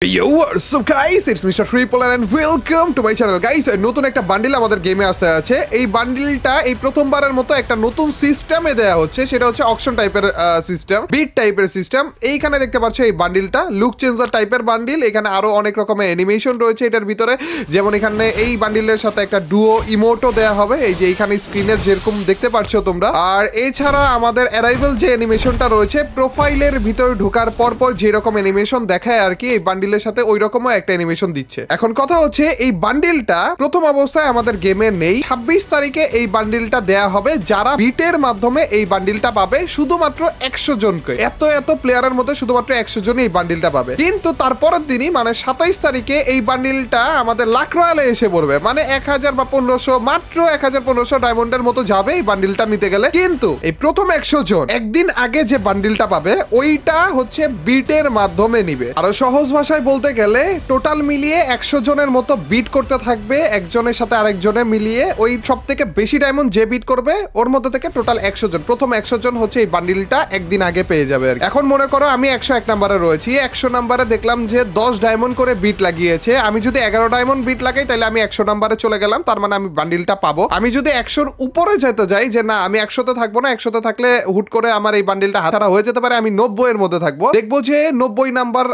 Yo, what's up guys? It's Mr. Triple and welcome to my channel guys. নতুন একটা bundle আমাদের গেমে আসতে আছে। এই বান্ডিলটা এই প্রথমবারের মতো একটা নতুন সিস্টেমে দেয়া হচ্ছে, সেটা হচ্ছে অকশন টাইপের সিস্টেম, বিট টাইপের সিস্টেম। এইখানে দেখতে পাচ্ছ এই বান্ডিলটা লুক চেঞ্জার টাইপের বান্ডিল। এখানে আরো অনেক রকমের অ্যানিমেশন রয়েছে এটার ভিতরে, যেমন এখানে এই বান্ডিলের সাথে একটা ডুও ইমোটও দেয়া হবে, এই যে এইখানে স্ক্রিনে যেরকম দেখতে পাচ্ছ তোমরা। আর এছাড়া আমাদের অ্যারাইভাল যে অ্যানিমেশনটা রয়েছে, প্রোফাইলের ভিতরে ঢোকার পর যেরকম অ্যানিমেশন দেখায় আর কি, এই বান্ডিল সাথে ওই রকমও একটা অ্যানিমেশন দিচ্ছে। এখন কথা হচ্ছে এই বান্ডিলটা প্রথম অবস্থায় আমাদের গেমে নেই। 26 তারিখে এই বান্ডিলটা দেয়া হবে, যারা বিটের মাধ্যমে এই বান্ডিলটা পাবে শুধুমাত্র 100 জনকে। এত প্লেয়ারের মধ্যে শুধুমাত্র 100 জন এই বান্ডিলটা পাবে। কিন্তু তারপরের দিনই মানে 27 তারিখে এই বান্ডিলটা আমাদের লাখ রয়্যালে এসে পড়বে, মানে 1000 বা 1500, মাত্র 1500 ডায়মন্ডের মতো যাবে এই বান্ডিলটা নিতে গেলে। কিন্তু এই প্রথম 100 জন একদিন আগে যে বান্ডিলটা পাবে ওইটা হচ্ছে বিটের মাধ্যমে নিবে। আর সহজ ভাষায় বলতে গেলে টোটাল মিলিয়ে 100 জনের মতো বিট করতে থাকবে, একজনের সাথে আরেকজনে মিলিয়ে। ওই সব থেকে বেশি ডায়মন্ড যে বিট করবে ওর মধ্যে থেকে টোটাল 100 জন, প্রথম 100 জন হচ্ছে এই বান্ডিলটা একদিন আগে পেয়ে যাবে। এখন মনে করো আমি 101 নাম্বারে রয়েছি, 100 নাম্বারে দেখলাম যে 10 ডায়মন্ড করে বিট লাগিয়েছে। আমি যদি 11 ডায়মন্ড বিট লাগাই তাহলে আমি 100 নাম্বারে চলে গেলাম, তার মানে আমি বান্ডিলটা পাবো। আমি যদি 100-র উপরে যেতে যাই, যে না আমি 100-তে থাকবো না, 100-তে থাকলে হুট করে আমার এই বান্ডিলটা হাতছাড়া হয়ে যেতে পারে, আমি 90 এর মধ্যে থাকবো। দেখবো যে 90 নাম্বার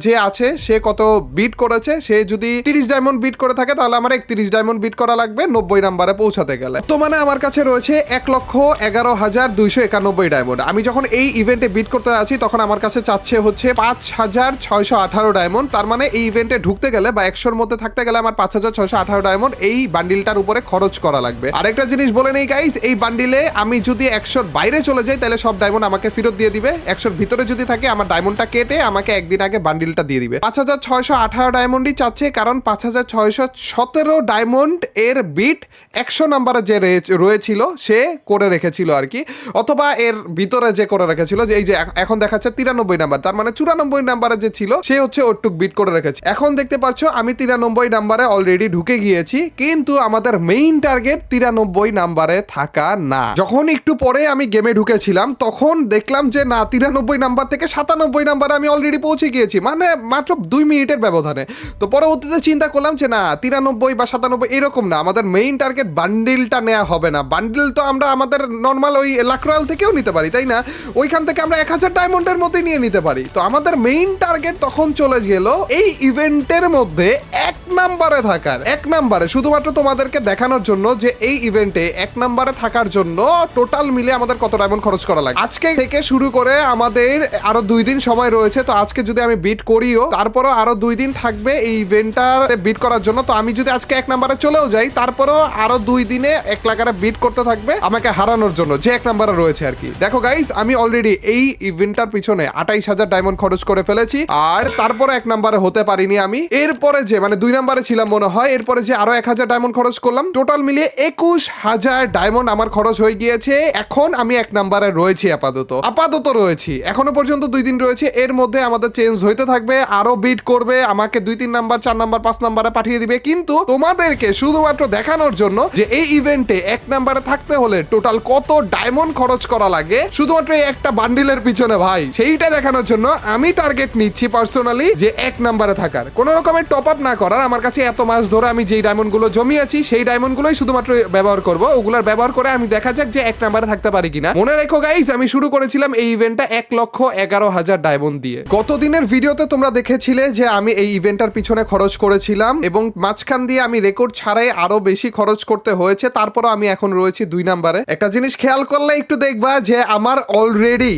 যে আছে সে কত বিট করেছে। সে যদি 30 ডায়মন্ড বিট করে থাকে তাহলে আমার 31 ডায়মন্ড বিট করা লাগবে 90 নাম্বারে পৌঁছাতে গেলে। তো মানে আমার কাছে রয়েছে 1,11,291 ডায়মন্ড। আমি যখন এই ইভেন্টে বিট করতে আছি তখন আমার কাছে চাচ্ছে হচ্ছে 5,618 ডায়মন্ড। তার মানে এই ইভেন্টে ঢুকতে গেলে বা 100-র মধ্যে থাকতে গেলে আমার 5,618 ডায়মন্ড এই বান্ডিলটার উপরে খরচ করা লাগবে। আরেকটা জিনিস বলে নেই গাইস, এই বান্ডিলে আমি যদি 100-র বাইরে চলে যাই তাহলে সব ডায়মন্ড আমাকে ফেরত দিয়ে দিবে। 100-র ভিতরে যদি থাকে আমার ডায়মন্ডটা কেটে আমাকে একদিন আগে বান্ডিলটা দিয়ে দিবে। 5,618 ডায়মন্ডই চাচ্ছে, কারণ 5,617 ডায়মন্ড এর বিট 100 নাম্বারে যে রয়েছিল সে করে রেখেছিল আর কি, অথবা এর ভিতরে যে করে রেখেছিল, যে এই যে এখন দেখাচ্ছে 93 নাম্বার, তার মানে 94 নাম্বারে যে ছিল সে হচ্ছে ওটুক বিট করে রেখেছে। এখন দেখতে পাচ্ছ আমি 93 নাম্বারে অলরেডি ঢুকে গিয়েছি, কিন্তু আমাদের মেইন টার্গেট 93 নাম্বারে থাকা না। যখন একটু পরে আমি গেমে ঢুকেছিলাম তখন দেখলাম যে না, 93 নাম্বার থেকে 97 নাম্বারে আমি অলরেডি পৌঁছে গিয়েছি, মানে মাত্র 2 মিনিটের ব্যবধানে। তো পরবর্তীতে চিন্তা করলাম যে না, 93 বা 97 এরকম না, আমাদের মেইন টার্গেট বান্ডিলটা নেওয়া হবে না। বান্ডিল তো আমরা আমাদের নর্মাল ওই লাখ রয়্যাল থেকেও নিতে পারি, তাই না? ওইখান থেকে আমরা 1000 ডায়মন্ডের মধ্যে নিয়ে নিতে পারি। তো আমাদের মেইন টার্গেট তখন চলে গেল এই ইভেন্টের মধ্যে 1 নাম্বারে থাকার। 1 নাম্বারে শুধুমাত্র তোমাদেরকে দেখানোর জন্য যে এই ইভেন্টে 1 নাম্বারে থাকার জন্য টোটাল মিলে আমাদের কত ডায়মন্ড খরচ করা লাগে। আজকে থেকে শুরু করে আমাদের আরো 2 দিন সময় রয়েছে। তো আজকে যদি আমি বিট করিও, তারপরও আরো 2 দিন থাকবে এই ইভেন্টটার বিট করার জন্য। তো আমি যদি আজকে 1 নাম্বারে চলেও যাই, তারপরও আরো 2 দিনে 1 লাখারে বিট করতে থাকবে আমাকে হারানোর জন্য, যে 1 নাম্বারে রয়েছে আর কি। দেখো গাইস, আমি অলরেডি এই ইভেন্টটার পিছনে 28,000 ডায়মন্ড খরচ করে ফেলেছি, আর তারপরে 1 নাম্বারে হতে পারিনি আমি। এরপরে যে মানে 2 নাম্বারে ছিলাম মনে হয়, এরপরে যে আরো 1000 ডায়মন্ড খরচ করলাম, টোটাল মিলিয়ে 21,000 ডায়মন্ড আমার খরচ হয়ে গিয়েছে। এখন আমি 1 নাম্বারে রয়েছি, আপাতত রয়েছি। এখনো পর্যন্ত 2 দিন রয়েছে, এর মধ্যে আমাদের চেঞ্জ হইতে থাকবে, আরো বিট করবে, আমাকে 2-3 নাম্বার 4 নাম্বার 5 নাম্বারে পাঠিয়ে দিবে। কিন্তু তোমাদেরকে শুধুমাত্র দেখানোর জন্য যে এই ইভেন্টে 1 নাম্বারে থাকতে হলে টোটাল কত ডায়মন্ড খরচ করা লাগে শুধুমাত্র এই একটা বান্ডিলের পিছনে ভাই, সেইটা দেখানোর জন্য আমি টার্গেট নিচ্ছি পার্সোনালি যে 1 নাম্বারে থাকার, কোন রকমের টপ আপ না করার। আমার কাছে এত মাস ধরে আমি যেই ডায়মন্ড গুলো জমিয়েছি সেই ডায়মন্ড গুলোই শুধুমাত্র ব্যবহার করব। ওগুলার ব্যবহার করে আমি দেখা যাক যে 1 নাম্বারে থাকতে পারি কিনা। মনে রেখো গাইস, আমি শুরু করেছিলাম এই ইভেন্টটা 1,11,000 ডায়মন্ড দিয়ে। গত দিনের ভিডিওতে তোমরা দেখেছিলে যে আমি এই ইভেন্টটার পিছনে খরচ করেছিলাম, এবং মাঝখান দিয়ে আমি রেকর্ড ছাড়াই আরো বেশি খরচ করতে হয়েছে। তারপরও আমি এখন রয়েছি 2 নাম্বারে। একটা জিনিস খেয়াল করলে একটু দেখবা যে আমার অলরেডি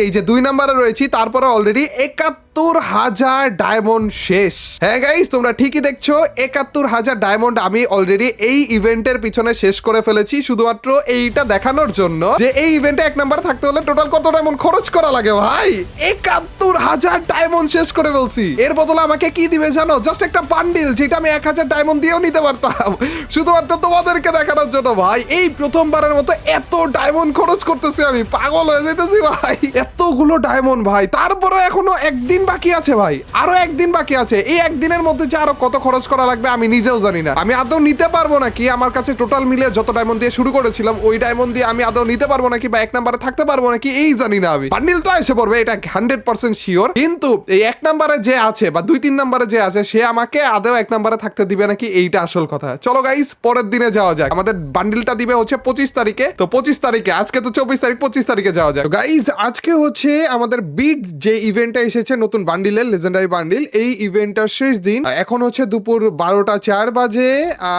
এই যে 2 নাম্বারে রয়েছি, তারপরে অলরেডি 71,000 ডায়মন্ড শেষ। হ্যাঁ গাইস, তোমরা ঠিকই দেখছো, 71,000 ডায়মন্ড আমি অলরেডি এই ইভেন্টের পিছনে শেষ করে ফেলেছি, শুধুমাত্র এইটা দেখানোর জন্য যে এই ইভেন্টে 1 নাম্বার থাকতে হলে টোটাল কত ডায়মন্ড খরচ করা লাগে ভাই। 71,000 ডায়মন্ড শেষ করে ফেলছি। এর বদলে আমাকে কি দিবে জানো? জাস্ট একটা বান্ডিল, যেটা আমি 1000 ডায়মন্ড দিয়েও নিতে পারতাম, শুধুমাত্র তোমাদেরকে দেখানোর জন্য ভাই। এই প্রথমবারের মতো এত ডায়মন্ড খরচ করতেছি, আমি পাগল হয়ে যেতেছি ভাই, এতগুলো ডায়মন্ড ভাই। তারপরে এখনো একদিন বাকি আছে ভাই, আরো একদিন বাকি আছে। এই একদিনের মধ্যে যে আরো কত খরচ করা লাগবে আমি নিজেও জানি না। আমি আদৌ নিতে পারবো নাকি, আমার কাছে টোটাল মিলে যত ডায়মন্ড দিয়ে শুরু করেছিলাম ওই ডায়মন্ড দিয়ে আমি আদৌ নিতে পারবো নাকি, বা এক নাম্বারে থাকতে পারবো নাকি এই জানি না। আমি বান্ডিল তো এসে পড়বে, এটা 100% শিওর, কিন্তু এই এক নাম্বারে যে আছে বা 2-3 নাম্বারে যে আছে সে আমাকে আদৌ এক নাম্বারে থাকতে দিবে নাকি, এইটা আসল কথা। চলো গাইস পরের দিনে যাওয়া যাক। আমাদের বান্ডিলটা দিবে হচ্ছে 25 তারিখে, তো 25 তারিখে, আজকে তো 24 তারিখ, 25 তারিখে যাওয়া যাক। গাইস আজকে হচ্ছে আমাদের বিট যে ইভেন্টটা এসেছে নতুন বান্ডিলের, লেজেন্ডারি বান্ডিল, এই ইভেন্টটার শেষ দিন। এখন হচ্ছে দুপুর 12টা 4 বাজে,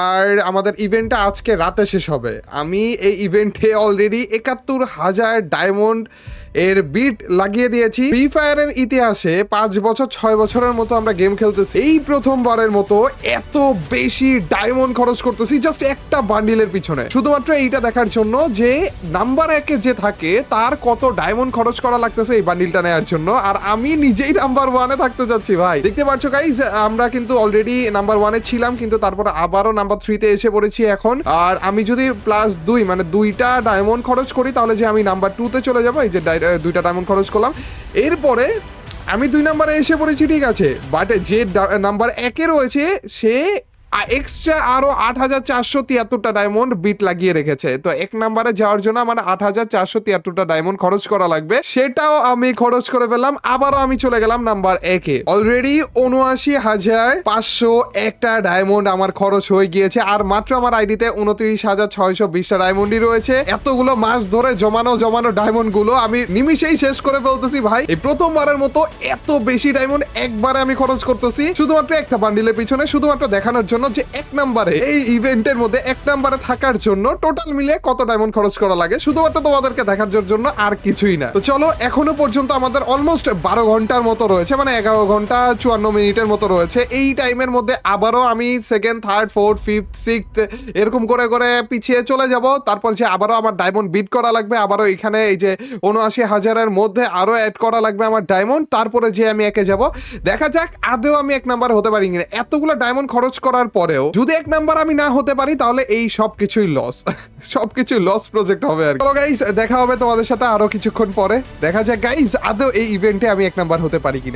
আর আমাদের ইভেন্টটা আজকে রাতে শেষ হবে। আমি এই ইভেন্টে অলরেডি 71,000 ডায়মন্ড এর বিট লাগিয়ে দিয়েছি। ফ্রি ফায়ারের ইতিহাসে 5 বছর 6 বছরের মতো আমরা গেম খেলতেছি, এই প্রথমবারের মতো এত বেশি ডায়মন্ড খরচ করতেছি জাস্ট একটা বান্ডিলের পিছনে, শুধুমাত্র এইটা দেখার জন্য যে নাম্বার 1-এ যে থাকে তার কত ডায়মন্ড খরচ করা লাগতেছে এই বান্ডিলটা নেওয়ার জন্য। আর আমি নিজেই নাম্বার 1-এ থাকতে যাচ্ছি ভাই। দেখতে পাচ্ছ গাইস, আমরা কিন্তু অলরেডি নাম্বার 1-এ ছিলাম, কিন্তু তারপরে আবারও নাম্বার 3-তে এসে পড়েছি এখন। আর আমি যদি +2 মানে 2টা ডায়মন্ড খরচ করি তাহলে যে আমি নাম্বার 2-তে চলে যাবো। এই যে 2টা ডায়মন্ড খরচ করলাম, এরপরে আমি 2 নাম্বারে এসে পড়েছি, ঠিক আছে, বাট যে নাম্বার 1-এ রয়েছে সে এক্সট্রা আরো 8,473টা ডায়মন্ড বিট লাগিয়ে রেখেছে। তো এক নাম্বারে যাওয়ার জন্য আমার 8,473টা ডায়মন্ড খরচ করা লাগবে, সেটাও আমি খরচ করে ফেললাম। আবারও আমি চলে গেলাম নাম্বার 1-এ। অলরেডি 79,501টা ডায়মন্ড আমার খরচ হয়ে গিয়েছে, আর মাত্র আমার আইডিতে 29,620টা ডায়মন্ডই রয়েছে। এতগুলো মাস ধরে জমানো ডায়মন্ড গুলো আমি নিমিশেই শেষ করে ফেলতেছি ভাই। এই প্রথমবারের মতো এত বেশি ডায়মন্ড একবারে আমি খরচ করতেছি শুধুমাত্র একটা বান্ডিলের পিছনে, শুধুমাত্র দেখানোর জন্য যে এক নাম্বারে এই ইভেন্টের মধ্যে এক নাম্বারে থাকার জন্য টোটাল মিলে কত ডায়মন্ড খরচ করা লাগে, শুধুমাত্র তোমাদেরকে দেখার জন্য, আর কিছুই না। তো চলো, এখনো পর্যন্ত আমাদের অলমোস্ট 12 ঘন্টার মতো রয়েছে, মানে 11 ঘন্টা 54 মিনিটের মতো রয়েছে। এই টাইমের মধ্যে আবারও আমি 2nd 3rd 4th 5th 6th এরকম করে করে পিছিয়ে চলে যাব। তারপর যে আবারও আমার ডায়মন্ড বিট করা লাগবে, আবারও এখানে এই যে 79,000-এর মধ্যে আরো অ্যাড করা লাগবে আমার ডায়মন্ড, তারপরে যে আমি একে যাব। দেখা যাক আদৌ আমি এক নাম্বার হতে পারি কিনা। এতগুলো ডায়মন্ড খরচ করার পরেও যদি এক নাম্বার আমি না হতে পারি তাহলে এই সবকিছুই লস, সবকিছুই লস প্রজেক্ট হবে। আর চলো গাইস, দেখা হবে তোমাদের সাথে আরো কিছুক্ষণ পরে। দেখা যাক গাইস আদৌ এই ইভেন্টে আমি এক নাম্বার হতে পারি কিনা।